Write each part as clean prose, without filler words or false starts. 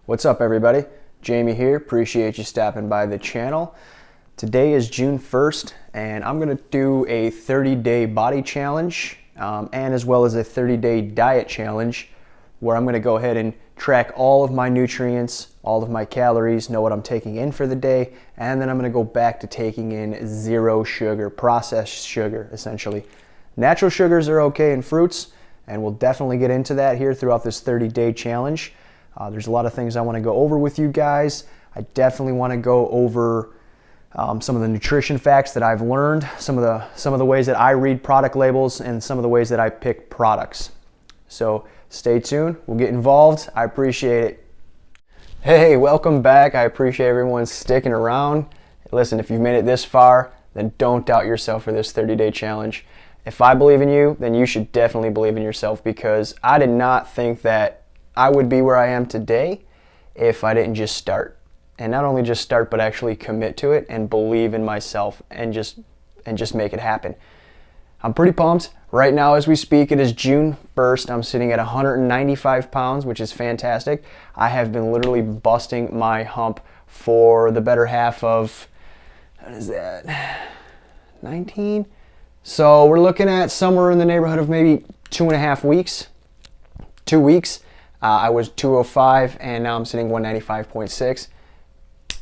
What's up, everybody? Jamie here. Appreciate you stopping by the channel. Today is June 1st, and I'm going to do a 30-day body challenge and as well as a 30-day diet challenge where I'm going to go ahead and track all of my nutrients, all of my calories, know what I'm taking in for the day, and then I'm going to go back to taking in zero sugar, processed sugar, essentially. Natural sugars are okay in fruits, and we'll definitely get into that here throughout this 30-day challenge. There's a lot of things I want to go over with you guys. I definitely want to go over some of the nutrition facts that I've learned, some of the ways that I read product labels, and some of the ways that I pick products. So stay tuned. We'll get involved. I appreciate it. Hey, welcome back. I appreciate everyone sticking around. Listen, if you've made it this far, then don't doubt yourself for this 30-day challenge. If I believe in you, then you should definitely believe in yourself, because I did not think that I would be where I am today if I didn't just start. And not only just start, but actually commit to it and believe in myself and just make it happen. I'm pretty pumped. Right now as we speak, it is June 1st. I'm sitting at 195 pounds, which is fantastic. I have been literally busting my hump for the better half of, what is that, 19? So we're looking at somewhere in the neighborhood of maybe 2.5 weeks, 2 weeks. I was 205 and now I'm sitting 195.6.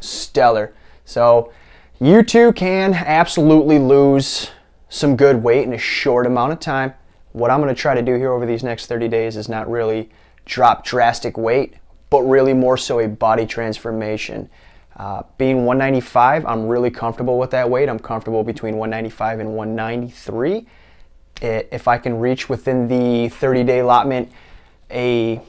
Stellar. So you too can absolutely lose some good weight in a short amount of time. What I'm going to try to do here over these next 30 days is not really drop drastic weight, but really more so a body transformation. Being 195, I'm really comfortable with that weight. I'm comfortable between 195 and 193. If I can reach within the 30-day allotment a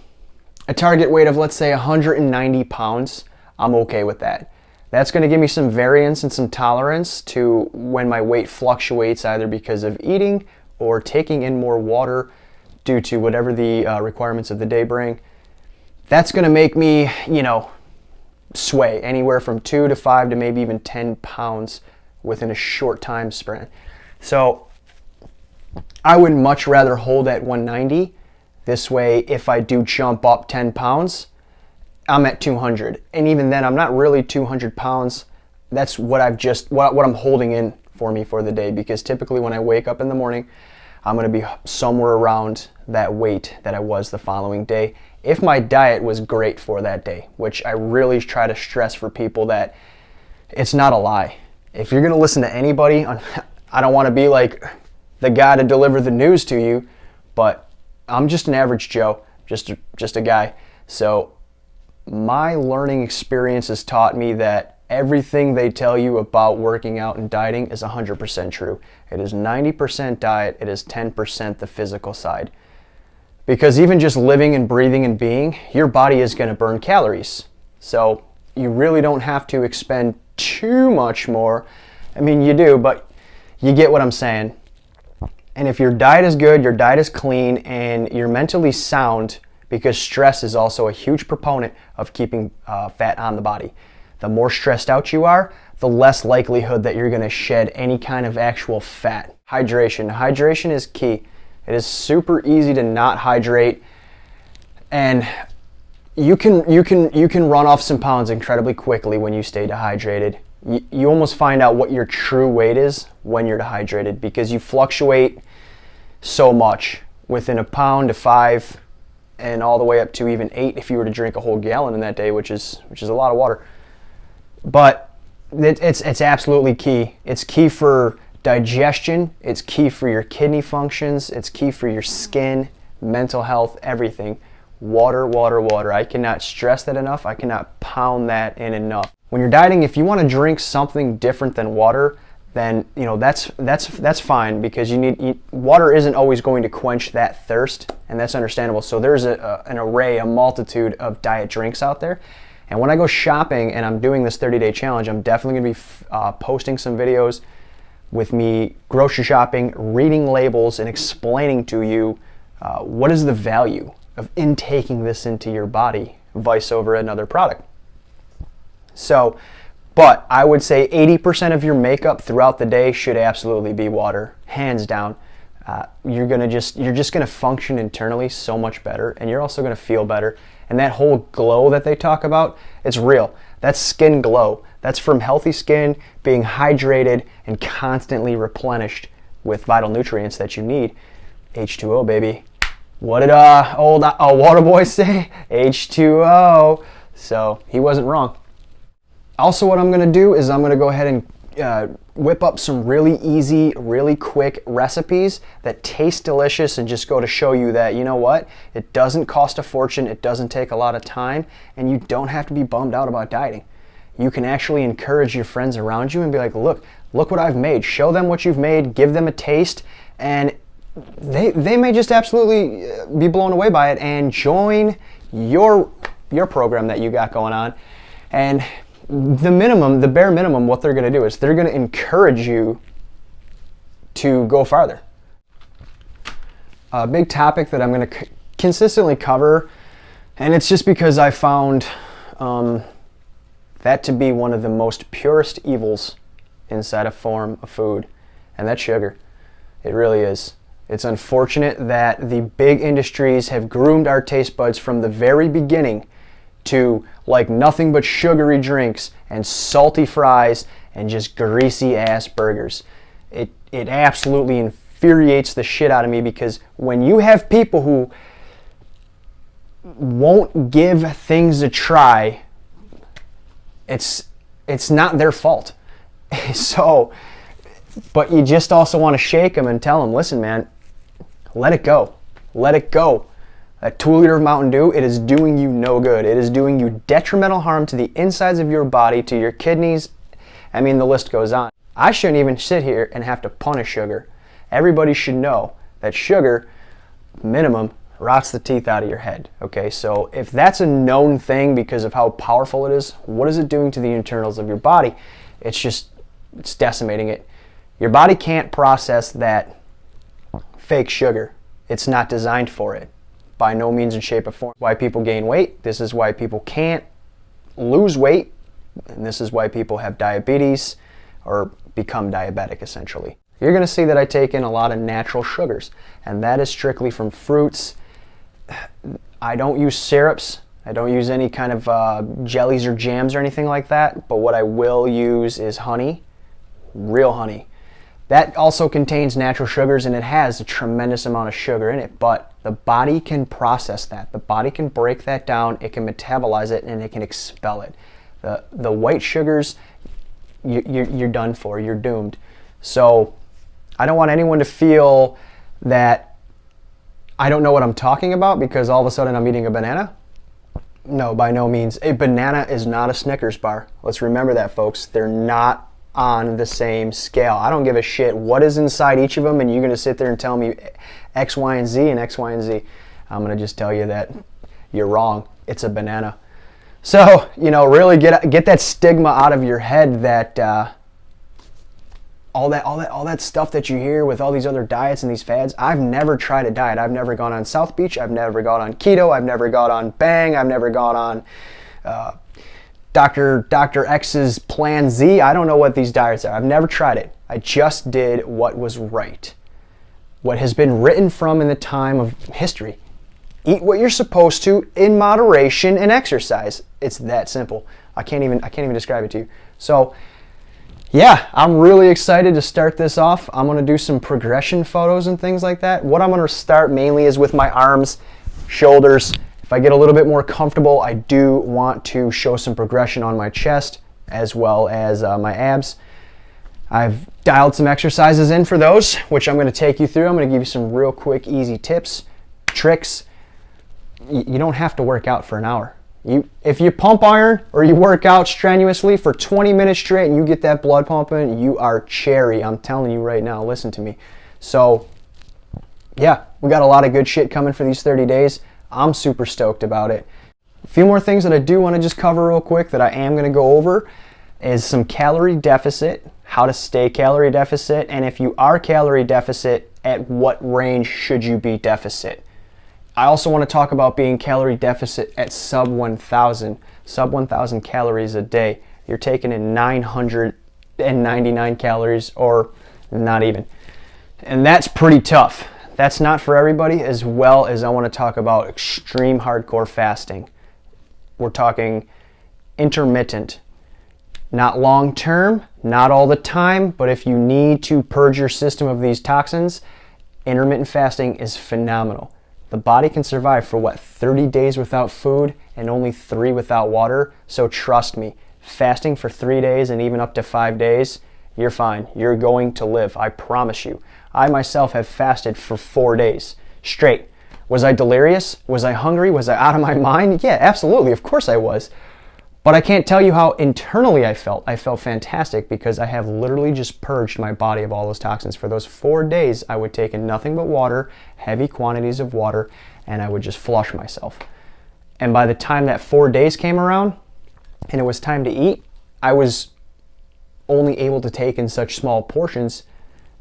target weight of, let's say, 190 pounds, I'm okay with that. That's going to give me some variance and some tolerance to when my weight fluctuates, either because of eating or taking in more water due to whatever the requirements of the day bring. That's going to make me, sway anywhere from 2 to 5 to maybe even 10 pounds within a short time span. So I would much rather hold at 190. This way, if I do jump up 10 pounds, I'm at 200. And even then, I'm not really 200 pounds. That's what what I'm holding in for me for the day, because typically when I wake up in the morning, I'm going to be somewhere around that weight that I was the following day, if my diet was great for that day, which I really try to stress for people that it's not a lie. If you're going to listen to anybody, I don't want to be like the guy to deliver the news to you, but I'm just an average Joe, just a guy. So my learning experience has taught me that everything they tell you about working out and dieting is 100% true. It is 90% diet, it is 10% the physical side. Because even just living and breathing and being, your body is going to burn calories. So you really don't have to expend too much more. I mean, you do, but you get what I'm saying. And if your diet is good, your diet is clean, and you're mentally sound, because stress is also a huge proponent of keeping fat on the body. The more stressed out you are, the less likelihood that you're going to shed any kind of actual fat. Hydration. Hydration is key. It is super easy to not hydrate, and you can run off some pounds incredibly quickly when you stay dehydrated. You almost find out what your true weight is when you're dehydrated, because you fluctuate so much within a pound to 5 and all the way up to even 8 if you were to drink a whole gallon in that day, which is a lot of water. But it's absolutely key. It's key for digestion, it's key for your kidney functions, it's key for your skin, mental health, everything. Water, water, water. I cannot stress that enough. I cannot pound that in enough. When you're dieting, if you want to drink something different than water, then that's fine, because water isn't always going to quench that thirst, and that's understandable. So there's a multitude of diet drinks out there. And when I go shopping and I'm doing this 30-day challenge, I'm definitely going to be posting some videos with me grocery shopping, reading labels, and explaining to you what is the value of intaking this into your body, vice over another product. So, but I would say 80% of your makeup throughout the day should absolutely be water, hands down. You're just gonna function internally so much better, and you're also gonna feel better. And that whole glow that they talk about, it's real. That's skin glow. That's from healthy skin being hydrated and constantly replenished with vital nutrients that you need. H2O, baby. What did old water boy say? H2O. So he wasn't wrong. Also, what I'm gonna do is I'm gonna go ahead and whip up some really easy, really quick recipes that taste delicious and just go to show you that, you know what, it doesn't cost a fortune, it doesn't take a lot of time, and you don't have to be bummed out about dieting. You can actually encourage your friends around you and be like, look what I've made. Show them what you've made, give them a taste, and they may just absolutely be blown away by it and join your program that you got going on. And the bare minimum, what they're going to do is they're going to encourage you to go farther. A big topic that I'm going to consistently cover, and it's just because I found that to be one of the most purest evils inside a form of food, and that's sugar. It really is. It's unfortunate that the big industries have groomed our taste buds from the very beginning to like nothing but sugary drinks and salty fries and just greasy ass burgers. It absolutely infuriates the shit out of me, because when you have people who won't give things a try, it's not their fault. So, but you just also want to shake them and tell them, listen man, let it go. Let it go. That 2 liter of Mountain Dew, it is doing you no good. It is doing you detrimental harm to the insides of your body, to your kidneys. I mean, the list goes on. I shouldn't even sit here and have to punish sugar. Everybody should know that sugar, minimum, rots the teeth out of your head. Okay, so if that's a known thing because of how powerful it is, what is it doing to the internals of your body? It's decimating it. Your body can't process that fake sugar. It's not designed for it. By no means in shape or form. Why people gain weight. This is why people can't lose weight. And this is why people have diabetes or become diabetic, essentially. You're going to see that I take in a lot of natural sugars, and that is strictly from fruits. I don't use syrups. I don't use any kind of jellies or jams or anything like that, but what I will use is honey, real honey. That also contains natural sugars, and it has a tremendous amount of sugar in it, but the body can process that. The body can break that down, it can metabolize it, and it can expel it. The white sugars, you're done for, you're doomed. So I don't want anyone to feel that I don't know what I'm talking about because all of a sudden I'm eating a banana. No, by no means. A banana is not a Snickers bar. Let's remember that, folks. They're not on the same scale. I don't give a shit what is inside each of them, and you're going to sit there and tell me X, Y, and Z and X, Y, and Z. I'm going to just tell you that you're wrong. It's a banana. So, really get that stigma out of your head that all that stuff that you hear with all these other diets and these fads. I've never tried a diet. I've never gone on South Beach. I've never gone on keto. I've never gone on Bang. I've never gone on Dr. X's Plan Z. I don't know what these diets are. I've never tried it. I just did what was right. What has been written from in the time of history. Eat what you're supposed to in moderation and exercise. It's that simple. I can't even describe it to you. So, yeah, I'm really excited to start this off. I'm going to do some progression photos and things like that. What I'm going to start mainly is with my arms, shoulders. If I get a little bit more comfortable, I do want to show some progression on my chest as well as my abs. I've dialed some exercises in for those, which I'm going to take you through. I'm going to give you some real quick, easy tips, tricks. You don't have to work out for an hour. If you pump iron or you work out strenuously for 20 minutes straight and you get that blood pumping, you are cherry. I'm telling you right now, listen to me. So, yeah, we got a lot of good shit coming for these 30 days. I'm super stoked about it. A few more things that I do want to just cover real quick that I am going to go over is some calorie deficit, how to stay calorie deficit, and if you are calorie deficit, at what range should you be deficit. I also want to talk about being calorie deficit at sub 1,000 calories a day. You're taking in 999 calories or not even. And that's pretty tough. That's not for everybody, as well as I want to talk about extreme hardcore fasting. We're talking intermittent, not long term, not all the time, but if you need to purge your system of these toxins, intermittent fasting is phenomenal. The body can survive for 30 days without food and only 3 without water. So trust me, fasting for 3 days and even up to 5 days, you're fine. You're going to live, I promise you. I myself have fasted for 4 days straight. Was I delirious? Was I hungry? Was I out of my mind? Yeah, absolutely. Of course I was. But I can't tell you how internally I felt. I felt fantastic because I have literally just purged my body of all those toxins. For those 4 days, I would take in nothing but water, heavy quantities of water, and I would just flush myself. And by the time that 4 days came around and it was time to eat, I was only able to take in such small portions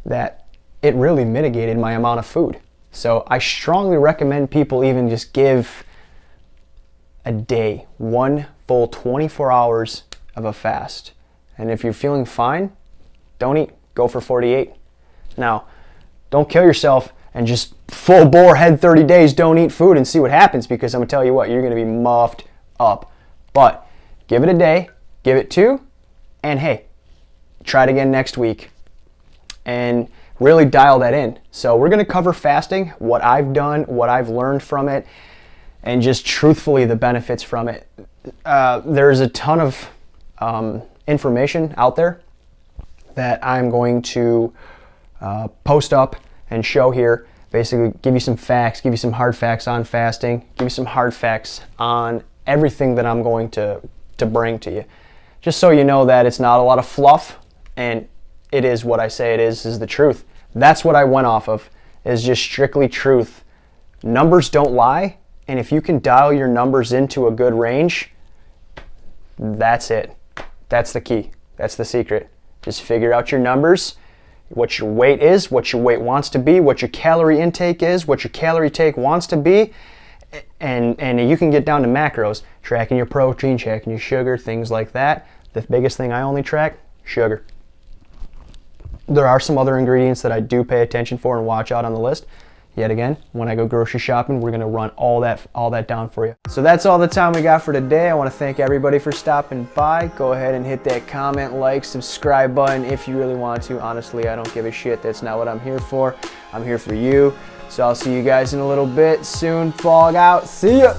that it really mitigated my amount of food. So I strongly recommend people even just give a day, one full 24 hours of a fast. And if you're feeling fine, don't eat. Go for 48. Now, don't kill yourself and just full bore head 30 days, don't eat food and see what happens, because I'm going to tell you what, you're going to be muffed up. But give it a day, give it 2, and hey, try it again next week and really dial that in. So we're going to cover fasting, what I've done, what I've learned from it, and just truthfully the benefits from it. There's a ton of information out there that I'm going to post up and show here. Basically give you some facts, give you some hard facts on fasting, give you some hard facts on everything that I'm going to bring to you. Just so you know that it's not a lot of fluff, and it is what I say it is the truth. That's what I went off of, is just strictly truth. Numbers don't lie, and if you can dial your numbers into a good range, that's it. That's the key. That's the secret. Just figure out your numbers, what your weight is, what your weight wants to be, what your calorie intake is, what your calorie take wants to be, and you can get down to macros, tracking your protein, tracking your sugar, things like that. The biggest thing I only track, sugar. There are some other ingredients that I do pay attention for and watch out on the list. Yet again, when I go grocery shopping, we're gonna run all that down for you. So that's all the time we got for today. I wanna thank everybody for stopping by. Go ahead and hit that comment, like, subscribe button if you really want to. Honestly, I don't give a shit. That's not what I'm here for. I'm here for you. So I'll see you guys in a little bit. Soon, fog out. See ya.